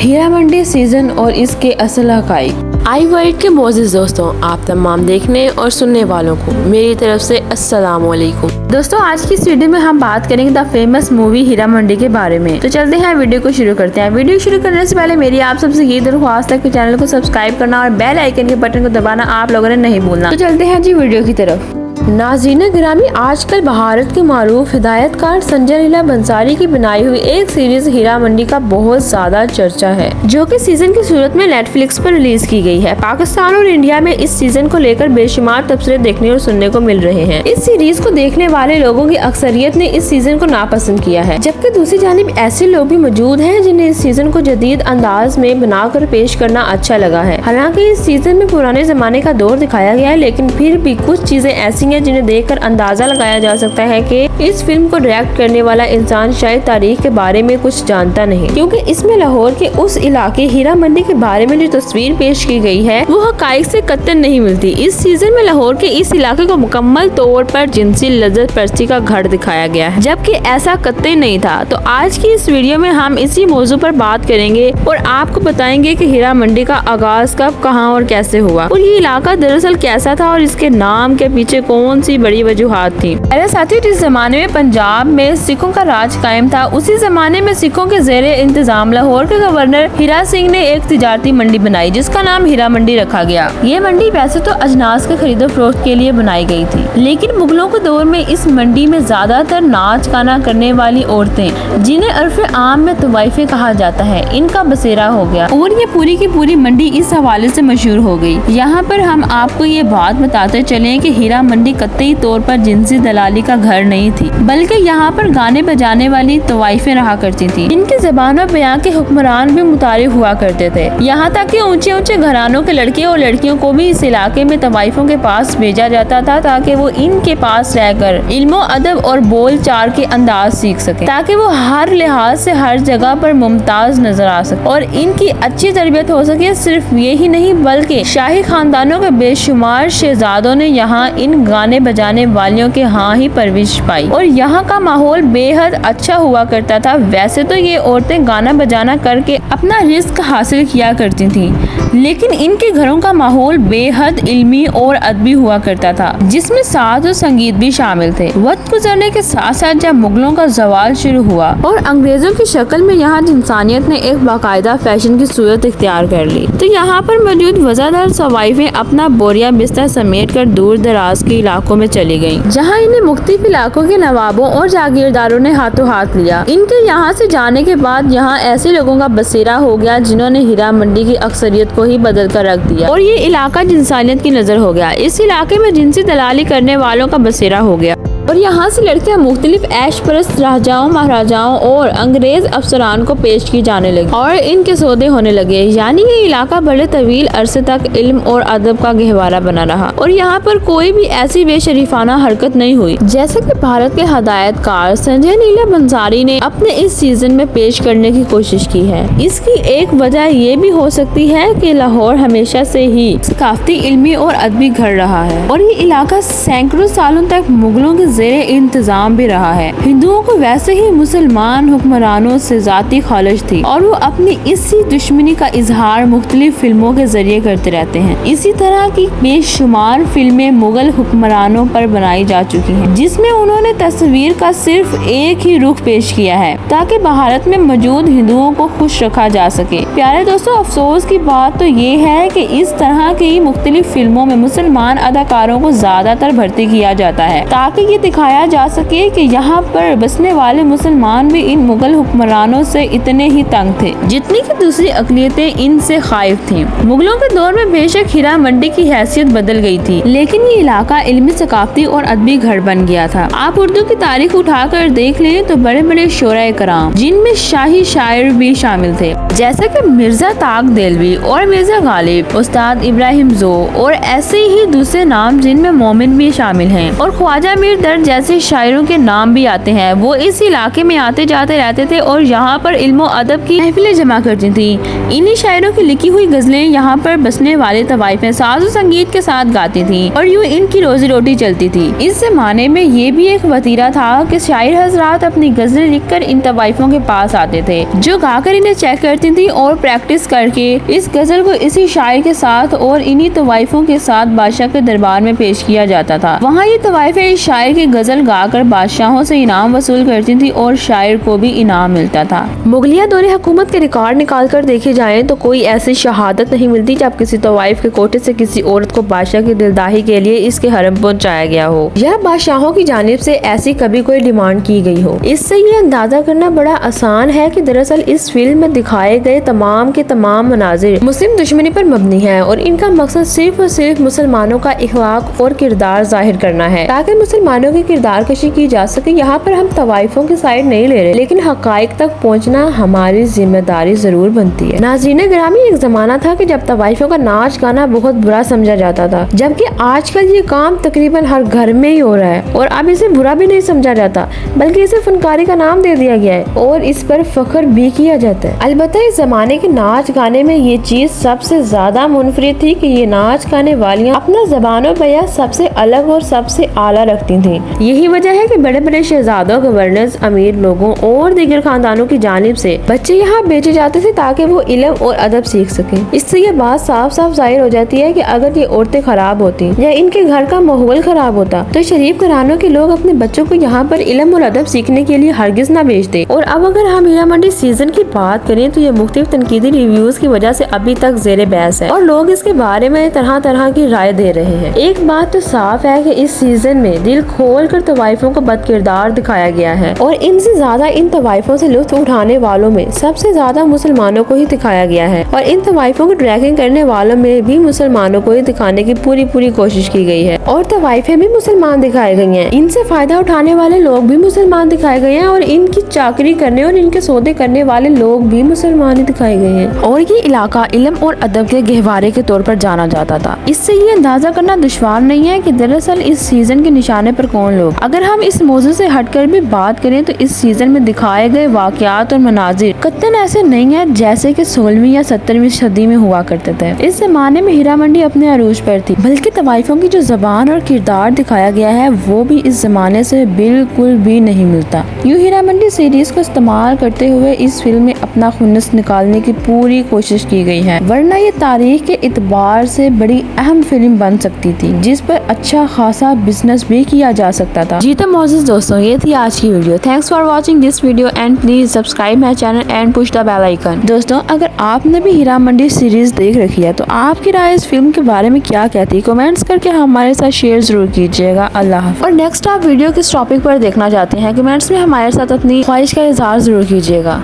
Heera Mandi season और इसके असल हकाइक। आई वर्ल्ड के मोअज़्ज़िज़ दोस्तों, आप तमाम देखने और सुनने वालों को मेरी तरफ से अस्सलाम वालेकुम। दोस्तों, आज की इस वीडियो में हम बात करेंगे the famous movie Heera Mandi के बारे में। तो चलते हैं वीडियो को शुरू करते हैं। वीडियो शुरू करने से पहले मेरी आप सबसे ये दरख्वास्त है कि चैनल को सब्सक्राइब करना और बेल आइकन के बटन को दबाना आप लोगों ने नहीं भूलना। तो चलते हैं जी वीडियो की तरफ। नाज़रीन गिरामी, आजकल भारत के मारूफ हिदायतकार संजय लीला बंसाली की बनाई हुई एक सीरीज हीरा मंडी का बहुत ज्यादा चर्चा है, जो कि सीजन की सूरत में नेटफ्लिक्स पर रिलीज की गई है। पाकिस्तान और इंडिया में इस सीजन को लेकर बेशुमार तबसरे देखने और सुनने को मिल रहे हैं। इस सीरीज को देखने वाले लोगों की अक्सरियत ने इस सीजन को नापसंद किया है, जबकि दूसरी जानिब ऐसे लोग भी मौजूद हैं जिन्हें इस सीजन को जदीद अंदाज में बनाकर पेश करना अच्छा लगा है। हालांकि इस सीजन में पुराने जमाने का दौर दिखाया गया है, लेकिन फिर भी कुछ चीजें ऐसी हैं जिन्हें देखकर अंदाजा लगाया जा सकता है कि इस फिल्म को डायरेक्ट करने वाला इंसान शायद तारीख के बारे में कुछ जानता नहीं, क्योंकि इसमें लाहौर के उस इलाके हीरा मंडी के बारे में जो तस्वीर पेश की गई है वो हकाइक से कतई नहीं मिलती। इस सीजन में लाहौर के इस इलाके को मुकम्मल तौर पर जिनसी लज्जत परस्ती का घर दिखाया गया है, जबकि ऐसा कतई नहीं था। तो आज की इस वीडियो में हम इसी मौजू पर बात करेंगे और आपको बताएंगे कि हीरा मंडी का आगाज कब, कहां और कैसे हुआ, और ये इलाका दरअसल कैसा था और इसके नाम के पीछे कौन सी बड़ी वजूहात थी। मेरे साथी, जिस जमाने में पंजाब में सिखों का राज कायम था, उसी जमाने में सिखों के ज़ेरे इंतजाम लाहौर के गवर्नर हीरा सिंह ने एक तिजारती मंडी बनाई जिसका नाम हीरा मंडी रखा गया। ये मंडी वैसे तो अजनास के खरीदो फरोख्त के लिए बनाई गई थी, लेकिन मुगलों के दौर में इस मंडी में ज्यादातर नाच गाना करने वाली औरतें, जिन्हें अर्फ़े आम में तवाइफे कहा जाता है, इनका बसेरा हो गया और ये पूरी की पूरी मंडी इस हवाले से मशहूर हो गई। यहाँ पर हम आपको ये बात बताते चले कि हीरा मंडी कतई तौर पर जिनसी दलाली का घर नहीं थी, बल्कि यहाँ पर गाने बजाने वाली तवाइफें रहा करती थी, इनकी ज़बान और बयां के हुक्मरान भी मुतारिफ हुआ करते थे। यहाँ तक कि ऊंचे ऊंचे घरानों के लड़के और लड़कियों को भी इस इलाके में तवाइफों के पास भेजा जाता था, ताकि वो इनके पास रहकर इल्मो अदब और बोल चाल के अंदाज सीख सके, ताकि वो हर लिहाज से हर जगह पर मुमताज नजर आ सके और इनकी अच्छी तरबियत हो सके। सिर्फ ये ही नहीं, बल्कि शाही खानदानों के बेशुमार शहजादों ने यहाँ इन गाने बजाने वालियों के हाँ ही परवरिश पाई और यहाँ का माहौल बेहद अच्छा हुआ करता था। वैसे तो ये औरतें गाना बजाना करके अपना रिस्क हासिल किया करती थी, लेकिन इनके घरों का माहौल बेहद इल्मी और अदबी हुआ करता था, जिसमें साज और संगीत भी शामिल थे। वक्त गुजरने के साथ साथ जब मुगलों का जवाल शुरू हुआ और अंग्रेजों की शक्ल में यहाँ इंसानियत ने एक बाकायदा फैशन की सूरत इख्तियार कर ली, तो यहाँ पर मौजूद वज़ादार सवाइफें अपना बोरिया बिस्तर समेट कर दूर दराज के इलाकों में चली गयी, जहाँ इन्हें मुख्तलिफ इलाकों के नवाबों और जागीरदारों ने हाथों हाथ लिया। इनके यहाँ से जाने के बाद यहाँ ऐसे लोगों का बसेरा हो गया जिन्होंने हीरा मंडी की अक्सरियत को ही बदल कर रख दिया और ये इलाका इंसानियत की नजर हो गया। इस इलाके में जिनसी दलाली करने वालों का बसेरा हो गया और यहाँ से लड़कियाँ मुख्तलिफ ऐश परस्त राजाओं, महाराजाओं और अंग्रेज अफसरान को पेश की जाने लगी और इनके सौदे होने लगे। यानी ये इलाका बड़े तवील अरसे तक इल्म और अदब का गहवारा बना रहा और यहाँ पर कोई भी ऐसी बेशरीफाना हरकत नहीं हुई, जैसे कि भारत के हिदायतकार संजय लीला बंसाली ने अपने इस सीजन में पेश करने की कोशिश की है। इसकी एक वजह ये भी हो सकती है कि लाहौर हमेशा से ही सकाफती, इल्मी और अदबी घर रहा है और ये इलाका सैकड़ों सालों तक मुगलों के ज़ेरे इंतजाम भी रहा है। हिंदुओं को वैसे ही मुसलमान हुक्मरानों से जाती खालिश थी और वो अपनी इसी दुश्मनी का इजहार मुख्तलिफ फिल्मों के जरिए करते रहते हैं। इसी तरह की बेशुमार फिल्में मुगल हुक्मरानों पर बनाई जा चुकी हैं, जिसमें उन्होंने तस्वीर का सिर्फ एक ही रुख पेश किया है ताकि भारत में मौजूद हिंदुओं को खुश रखा जा सके। प्यारे दोस्तों, अफसोस की बात तो ये है कि इस तरह की मुख्तलिफ फिल्मों में मुसलमान अदाकारों को ज्यादातर भर्ती किया जाता है ताकि ये दिखाया जा सके कि यहाँ पर बसने वाले मुसलमान भी इन मुगल हुक्मरानों से इतने ही तंग थे जितनी कि दूसरी अक़लियतें इनसे खाइफ थीं। मुगलों के दौर में बेशक हीरा मंडी की हैसियत बदल गई थी, लेकिन ये इलाका इल्मी, सकाफती और अदबी घर बन गया था। आप उर्दू की तारीख उठाकर देख लें तो बड़े बड़े शोराए कराम, जिनमें शाही शायर भी शामिल थे, जैसे कि मिर्जा ताक देलवी और मिर्जा गालिब, उस्ताद इब्राहिम जो और ऐसे ही दूसरे नाम जिनमें मोमिन भी शामिल हैं और ख्वाजा मीर दर्द जैसे शायरों के नाम भी आते हैं। वो इस इलाके में आते जाते रहते थे और यहाँ पर इल्म अदब की महफिलें जमा करती थी। इन्हीं शायरों की लिखी हुई गजलें यहाँ पर बसने वाले तवाइफें साज़ो संगीत के साथ गाती थी और यूँ इनकी रोजी रोटी चलती थी। इस जमाने में ये भी एक वतीरा था कि शायर हजरात अपनी गजलें लिखकर इन तवाइफों के पास आते थे, जो गाकर इन्हें चेक करते करती थी और प्रैक्टिस करके इस गजल को इसी शायर के साथ और इन्हीं तवाइफों के साथ बादशाह के दरबार में पेश किया जाता था। वहाँ ये तवाइफें इस शायर की गजल गाकर बादशाहों से इनाम वसूल करती थी और शायर को भी इनाम मिलता था। मुगलिया दौरे हुकूमत के रिकॉर्ड निकाल कर देखे जाएं तो कोई ऐसी शहादत नहीं मिलती जब किसी तवाइफ के कोटे से किसी औरत को बादशाह की दिलदाही के लिए इसके हरम पहुंचाया गया हो या बादशाहों की जानिब से ऐसी कभी कोई डिमांड की गई हो। इससे ये अंदाजा करना बड़ा आसान है कि दरअसल इस फिल्म में दिखाए गए तमाम के तमाम मनाजिर मुस्लिम दुश्मनी पर मबनी है और इनका मकसद सिर्फ और सिर्फ मुसलमानों का इखलाक और किरदार जाहिर करना है ताकि मुसलमानों की किरदार कशी की जा सके। यहाँ पर हम तवाइफों की साइड नहीं ले रहे, लेकिन हकाइक तक पहुँचना हमारी जिम्मेदारी जरूर बनती है। नाज़रीन ग्रामी, एक जमाना था कि जब तवाइफों का नाच गाना बहुत बुरा समझा जाता था, जबकि आजकल ये काम तकरीबन हर घर में ही हो रहा है और अब इसे बुरा भी नहीं समझा जाता बल्कि इसे फनकारी का नाम दे दिया गया है और इस पर फख्र भी किया जाता है। अलबत्ता इस जमाने के नाच गाने में ये चीज सबसे ज्यादा मुनफरिद थी कि ये नाच गाने वालियाँ अपना ज़बानों बयां सबसे अलग और सबसे आला रखती थी। यही वजह है कि बड़े बड़े शहजादों, गवर्नर्स, अमीर लोगों और दीगर खानदानों की जानिब से बच्चे यहाँ बेचे जाते थे ताकि वो इल्म और अदब सीख सकें। इससे ये बात साफ साफ जाहिर हो जाती है कि अगर ये औरतें खराब होती या इनके घर का माहौल खराब होता तो शरीफ घरानों के लोग अपने बच्चों को यहाँ पर इल्म और अदब सीखने के लिए हरगिज न भेजते। और अब अगर हम हीरा मंडी सीजन की बात करें तो ये मुख्तलिफ तनकीदी रिव्यूज की वजह से अभी तक जेरे बहस है और लोग इसके बारे में तरह तरह की राय दे रहे हैं। एक बात तो साफ है कि इस सीजन में दिल खोल कर तवाइफों को बदकिरदार दिखाया गया है और इनसे ज्यादा इन तवाइफों से लुत्फ उठाने वालों में सबसे ज्यादा मुसलमानों को ही दिखाया गया है और इन तवाइफों को ड्रैगिंग करने वालों में भी मुसलमानों को ही दिखाने की पूरी कोशिश की गई है और तवाइफें भी मुसलमान दिखाई गई हैं। इनसे फायदा उठाने वाले लोग भी मुसलमान दिखाए गए हैं और इनकी चाकरी करने और इनके सौदे करने वाले लोग भी मुसलमान ही दिखाए गए हैं और ये इलाका इल्म और अदब के गहवारे के तौर पर जाना जाता था। इससे ये अंदाजा करना दुश्वार नहीं है कि दरअसल इस सीजन के निशाने पर कौन लोग। अगर हम इस मौजू से हटकर भी बात करें तो इस सीजन में दिखाए गए वाकयात और मनाजिर कतन ऐसे नहीं है जैसे कि 16वीं या 17वीं सदी में हुआ करते थे। इस जमाने में हीरा मंडी अपने अरूज पर थी, बल्कि तवाइफों की जो जबान और किरदार दिखाया गया है वो भी इस जमाने से बिल्कुल भी नहीं मिलता। यूं हीरा मंडी सीरीज को इस्तेमाल करते हुए इस फिल्म में अपना खुन्नस निकालने की पूरी कोशिश की गई है, वरना ये तारीख के इतबार से बड़ी अहम फिल्म बन सकती थी जिस पर अच्छा खासा बिजनेस भी किया जा सकता था। जी तो मौजूद दोस्तों, ये थी आज की video. Thanks for watching this video and please subscribe my channel and push the bell icon. दोस्तों, अगर आपने भी हीरा मंडी सीरीज देख रखी है तो आपकी राय इस फिल्म के बारे में क्या कहती है, कमेंट्स करके हमारे साथ शेयर जरूर कीजिएगा। अल्लाह हाफ़िज़। और नेक्स्ट आप वीडियो किस टॉपिक पर देखना चाहते हैं, कमेंट्स में हमारे साथ अपनी ख्वाहिश का इजहार जरूर कीजिएगा।